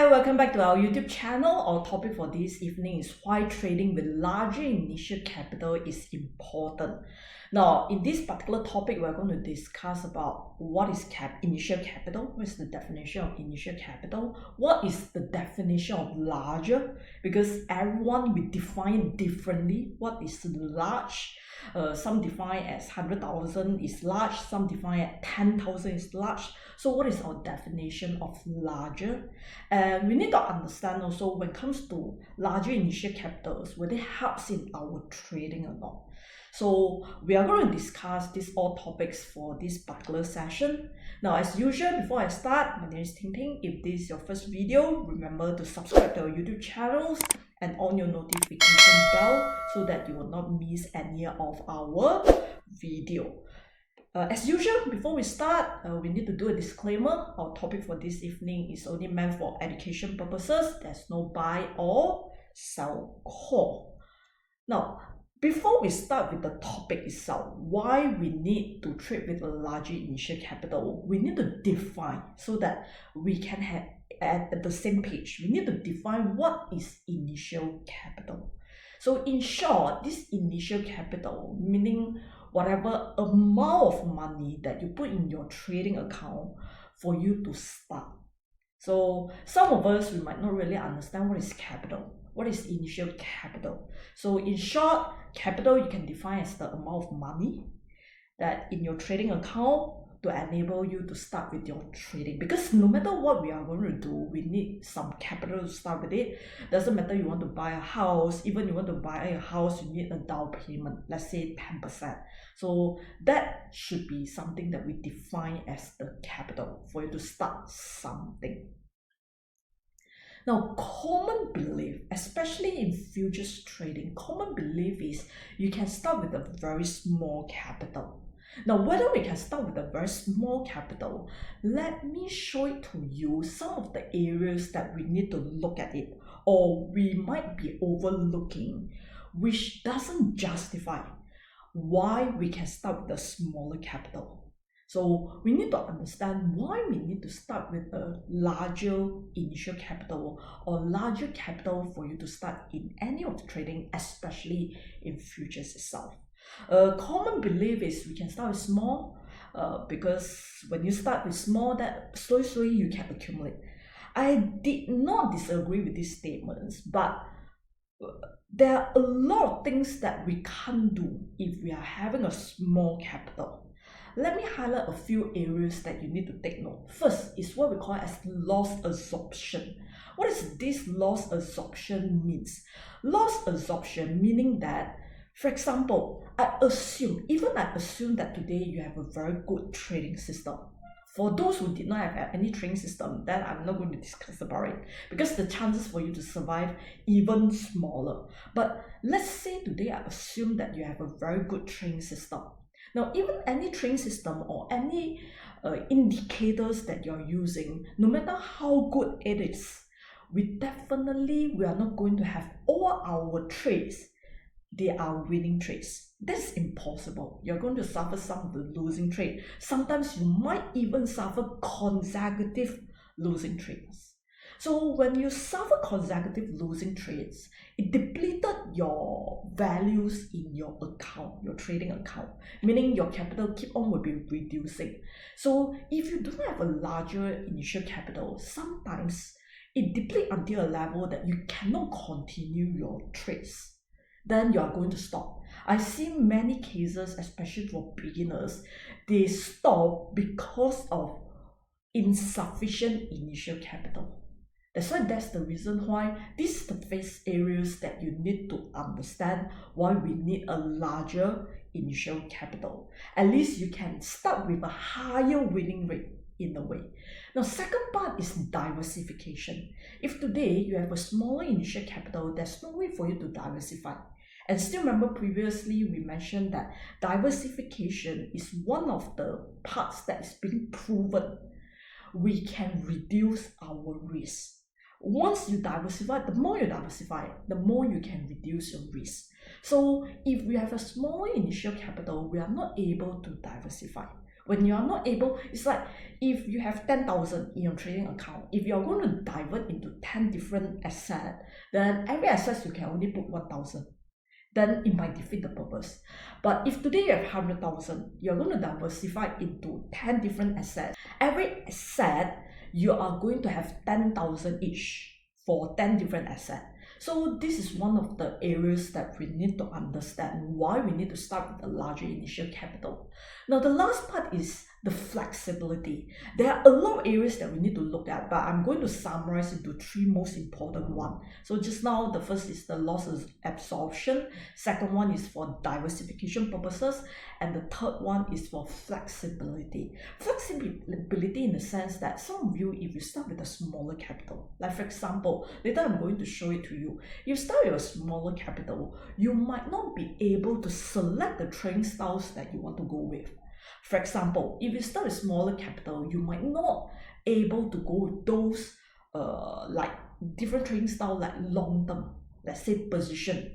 Hi, welcome back to our YouTube channel. Our topic for this evening is why trading with larger initial capital is important. Now, in this particular topic, we're going to discuss about what is initial capital, what is the definition of initial capital, what is the definition of larger, because everyone will define differently what is large. Some define as 100,000 is large, some define at 10,000 is large. So what is our definition of larger? And we need to understand also when it comes to larger initial capitals, whether it helps in our trading or not. So we are going to discuss these all topics for this particular session. Now, as usual, before I start, my name is Ting Ting. If this is your first video, remember to subscribe to our YouTube channels and on your notification bell so that you will not miss any of our video. As usual, before we start, we need to do a disclaimer. Our topic for this evening is only meant for education purposes. There's no buy or sell call. Now, before we start with the topic itself, why we need to trade with a larger initial capital, we need to define so that we can have at the same page. We need to define what is initial capital. So in short, this initial capital, meaning whatever amount of money that you put in your trading account for you to start. So some of us, we might not really understand what is capital. What is initial capital? So in short, capital you can define as the amount of money that in your trading account to enable you to start with your trading. Because no matter what we are going to do, we need some capital to start with it. Doesn't matter you want to buy a house, even you want to buy a house, you need a down payment, let's say 10%. So that should be something that we define as the capital for you to start something. Now, common belief, especially in futures trading, common belief is you can start with a very small capital. Now, whether we can start with a very small capital, let me show it to you some of the areas that we need to look at it, or we might be overlooking, which doesn't justify why we can start with a smaller capital. So we need to understand why we need to start with a larger initial capital or larger capital for you to start in any of the trading, especially in futures itself. A common belief is we can start with small because when you start with small, that slowly you can accumulate. I did not disagree with these statements, but there are a lot of things that we can't do if we are having a small capital. Let me highlight a few areas that you need to take note. First is what we call as loss absorption. What is this loss absorption means? Loss absorption meaning that, for example, I assume that today you have a very good trading system. For those who did not have any trading system, then I'm not going to discuss about it because the chances for you to survive even smaller. But let's say today I assume that you have a very good trading system. Now, even any trading system or any indicators that you're using, no matter how good it is, we are not going to have all our trades, they are winning trades. That's impossible. You're going to suffer some of the losing trade. Sometimes you might even suffer consecutive losing trades. So when you suffer consecutive losing trades, it depleted your values in your account, your trading account, meaning your capital will be reducing. So if you don't have a larger initial capital, sometimes it depletes until a level that you cannot continue your trades. Then you are going to stop. I see many cases, especially for beginners, they stop because of insufficient initial capital. That's the reason why this is the first areas that you need to understand why we need a larger initial capital. At least you can start with a higher winning rate in a way. Now, second part is diversification. If today you have a smaller initial capital, there's no way for you to diversify. And still remember previously we mentioned that diversification is one of the parts that is being proven. We can reduce our risk. Once you diversify, the more you diversify, the more you can reduce your risk. So if we have a smaller initial capital, we are not able to diversify. When you are not able, it's like if you have 10,000 in your trading account, if you're going to divert into 10 different assets, then every asset you can only put 1,000. Then it might defeat the purpose. But if today you have 100,000, you're going to diversify into 10 different assets. Every asset, you are going to have 10,000 each for 10 different assets. So this is one of the areas that we need to understand why we need to start with a larger initial capital. Now the last part is the flexibility. There are a lot of areas that we need to look at, but I'm going to summarize into three most important ones. So just now, the first is the loss absorption, second one is for diversification purposes, and the third one is for flexibility. Flexibility in the sense that some of you, if you start with a smaller capital, like for example, later I'm going to show it to you, you start with a smaller capital, you might not be able to select the trading styles that you want to go with. For example, if you start with smaller capital, you might not able to go with those like different trading style like long term, let's say position,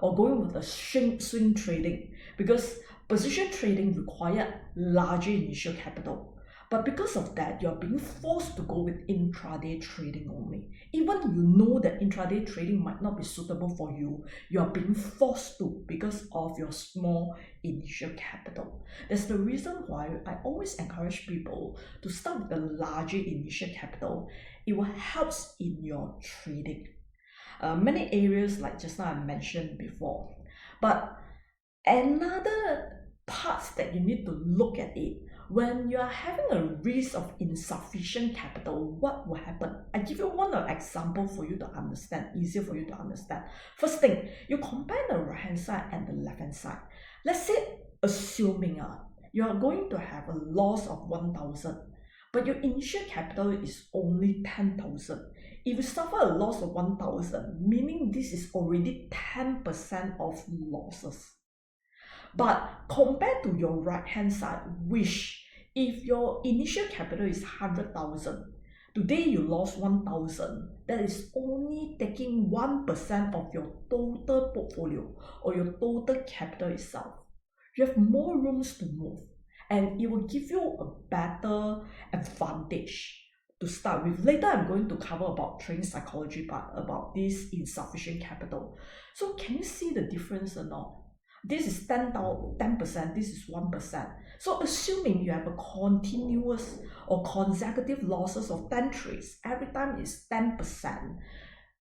or going with the swing trading, because position trading require larger initial capital. But because of that, you're being forced to go with intraday trading only. Even you know that intraday trading might not be suitable for you, you're being forced to because of your small initial capital. That's the reason why I always encourage people to start with a larger initial capital. It will help in your trading. Many areas like just now I mentioned before. But another parts that you need to look at it, when you are having a risk of insufficient capital, what will happen? I give you one example for you to understand, easier for you to understand. First thing, you compare the right hand side and the left hand side. Let's say, assuming you are going to have a loss of 1,000, but your initial capital is only 10,000. If you suffer a loss of 1,000, meaning this is already 10% of losses. But compared to your right hand side, which if your initial capital is 100,000, today you lost 1,000, that is only taking 1% of your total portfolio or your total capital itself. You have more rooms to move, and it will give you a better advantage to start with. Later I'm going to cover about trading psychology part about this insufficient capital. So can you see the difference or not? This is 10%, this is 1%. So assuming you have a continuous or consecutive losses of 10 trades, every time is 10%,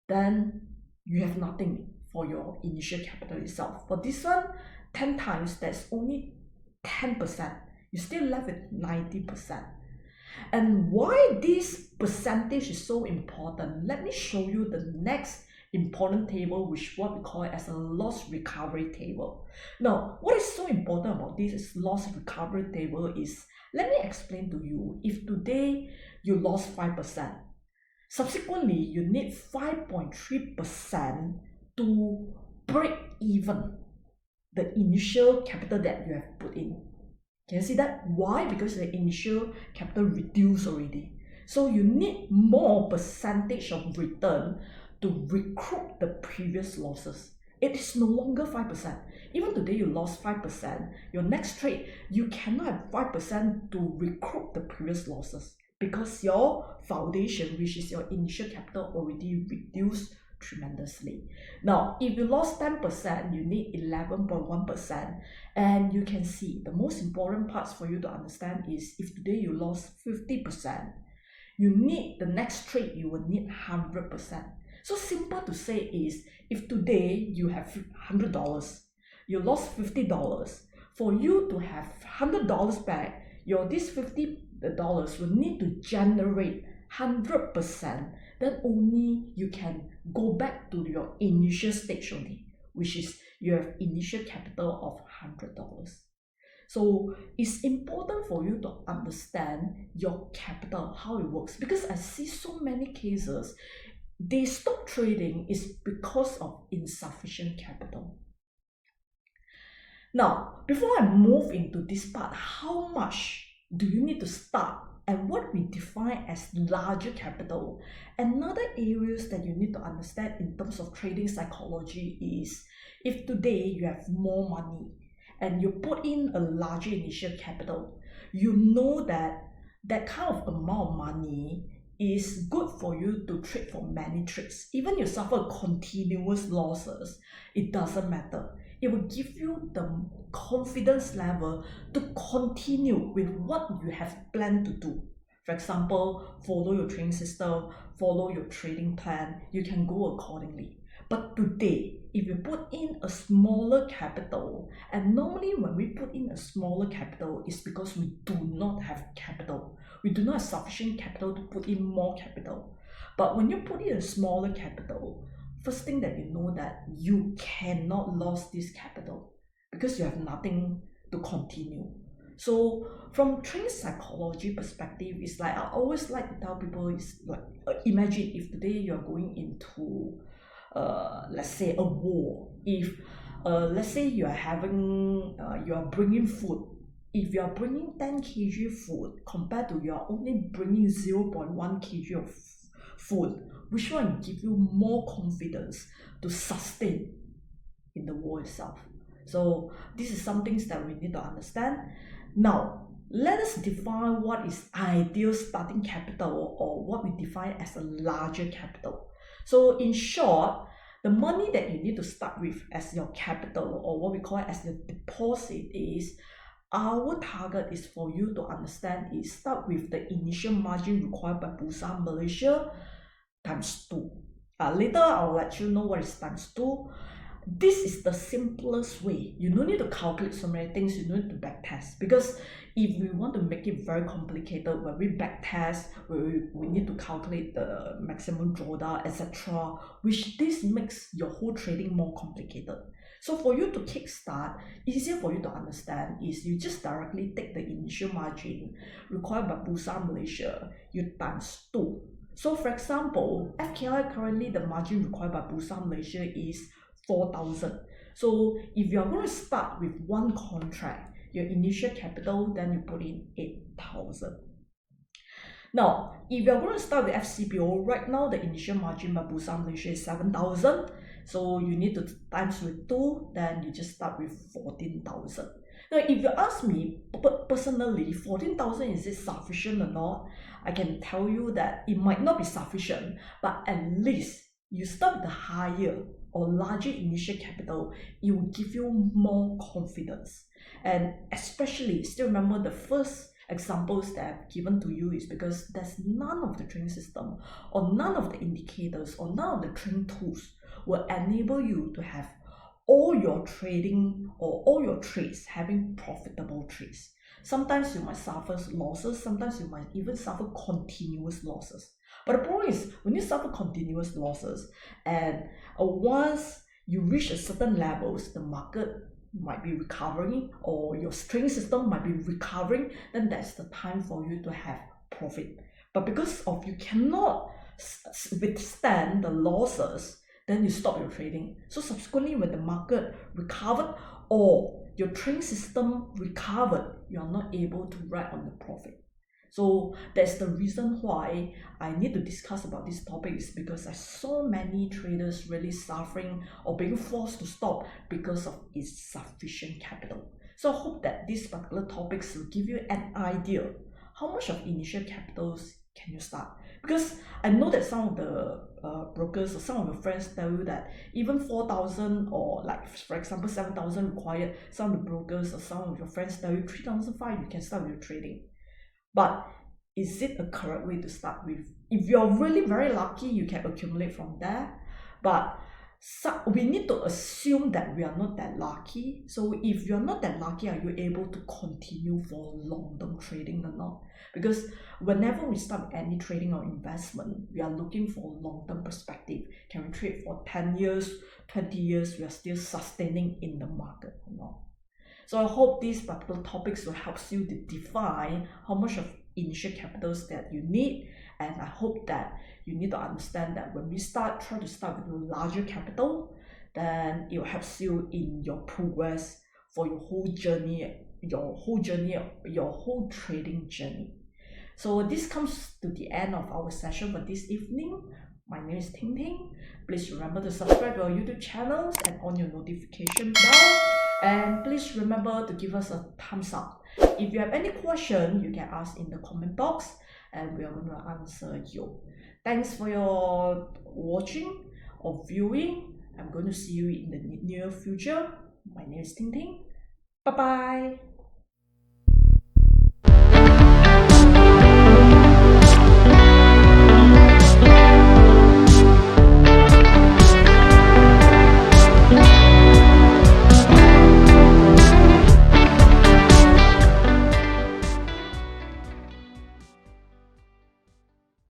then you have nothing for your initial capital itself. For this one, 10 times, that's only 10%. You're still left with 90%. And why this percentage is so important, let me show you the next important table, which what we call it as a loss recovery table. Now, what is so important about this loss recovery table is, let me explain to you. If today you lost 5%, subsequently you need 5.3% to break even the initial capital that you have put in. Can you see that? Why? Because the initial capital reduced already. So you need more percentage of return to recoup the previous losses. It is no longer 5%. Even today you lost 5%, your next trade, you cannot have 5% to recoup the previous losses because your foundation, which is your initial capital, already reduced tremendously. Now, if you lost 10%, you need 11.1%. And you can see the most important parts for you to understand is if today you lost 50%, you need the next trade, you will need 100%. So simple to say is, if today you have $100, you lost $50, for you to have $100 back, this $50 will need to generate 100%, then only you can go back to your initial stage only, which is you have initial capital of $100. So it's important for you to understand your capital, how it works, because I see so many cases, they stop trading is because of insufficient capital. Now, before I move into this part, how much do you need to start and what we define as larger capital? Another areas that you need to understand in terms of trading psychology is, if today you have more money and you put in a larger initial capital, you know that that kind of amount of money is good for you to trade for many trades. Even you suffer continuous losses, it doesn't matter. It will give you the confidence level to continue with what you have planned to do. For example, follow your trading system, follow your trading plan, you can go accordingly. But today, if you put in a smaller capital, and normally when we put in a smaller capital, it's because we do not have capital. We do not have sufficient capital to put in more capital. But when you put in a smaller capital, first thing that you know that you cannot lose this capital because you have nothing to continue. So from trading psychology perspective, it's like I always like to tell people, it's like imagine if today you're going into let's say a war. If let's say you are bringing food, if you are bringing 10 kg food compared to you are only bringing 0.1 kg of food, which one give you more confidence to sustain in the war itself? So this is some things that we need to understand. Now let us define what is ideal starting capital, or what we define as a larger capital. So in short, the money that you need to start with as your capital, or what we call it as your deposit, is our target is for you to understand is start with the initial margin required by Bursa Malaysia times 2. Later I'll let you know what is times 2. This is the simplest way. You don't need to calculate so many things, you don't need to backtest, because if we want to make it very complicated, when we backtest, we need to calculate the maximum drawdown, etc., which this makes your whole trading more complicated. So for you to kickstart, easier for you to understand is you just directly take the initial margin required by Bursa Malaysia, you times 2. So for example, FKLI currently the margin required by Bursa Malaysia is 4,000. So if you're going to start with one contract, your initial capital, then you put in 8,000. Now, if you're going to start with FCPO, right now the initial margin by Bursa Malaysia is 7,000. So you need to times with 2, then you just start with 14,000. Now, if you ask me personally, 14,000 is it sufficient or not? I can tell you that it might not be sufficient, but at least you start with the higher or larger initial capital, it will give you more confidence. And especially, still remember the first examples that I've given to you is because there's none of the trading system or none of the indicators or none of the trading tools will enable you to have all your trading or all your trades having profitable trades. Sometimes you might suffer losses, sometimes you might even suffer continuous losses. But the problem is, when you suffer continuous losses and once you reach a certain levels, the market might be recovering or your trading system might be recovering, then that's the time for you to have profit. But because of you cannot withstand the losses, then you stop your trading. So subsequently, when the market recovered or your trading system recovered, you are not able to ride on the profit. So that's the reason why I need to discuss about this topic, is because I saw many traders really suffering or being forced to stop because of insufficient capital. So I hope that these particular topics will give you an idea how much of initial capitals can you start. Because I know that some of the brokers or some of your friends tell you that even 4,000 or like for example 7,000 required. Some of the brokers or some of your friends tell you 3,500 you can start with your trading. But is it a correct way to start with? If you're really very lucky, you can accumulate from there. But we need to assume that we are not that lucky. So if you're not that lucky, are you able to continue for long-term trading or not? Because whenever we start any trading or investment, we are looking for long-term perspective. Can we trade for 10 years, 20 years, we are still sustaining in the market or not? So I hope these particular topics will help you to define how much of initial capitals that you need. And I hope that you need to understand that when we try to start with a larger capital, then it will help you in your progress for your whole journey, your whole trading journey. So this comes to the end of our session for this evening. My name is Ting Ting. Please remember to subscribe to our YouTube channels and on your notification bell. And please remember to give us a thumbs up. If you have any question, you can ask in the comment box and we are going to answer you. Thanks for your watching or viewing. I'm going to see you in the near future. My name is Ting Ting. Bye bye.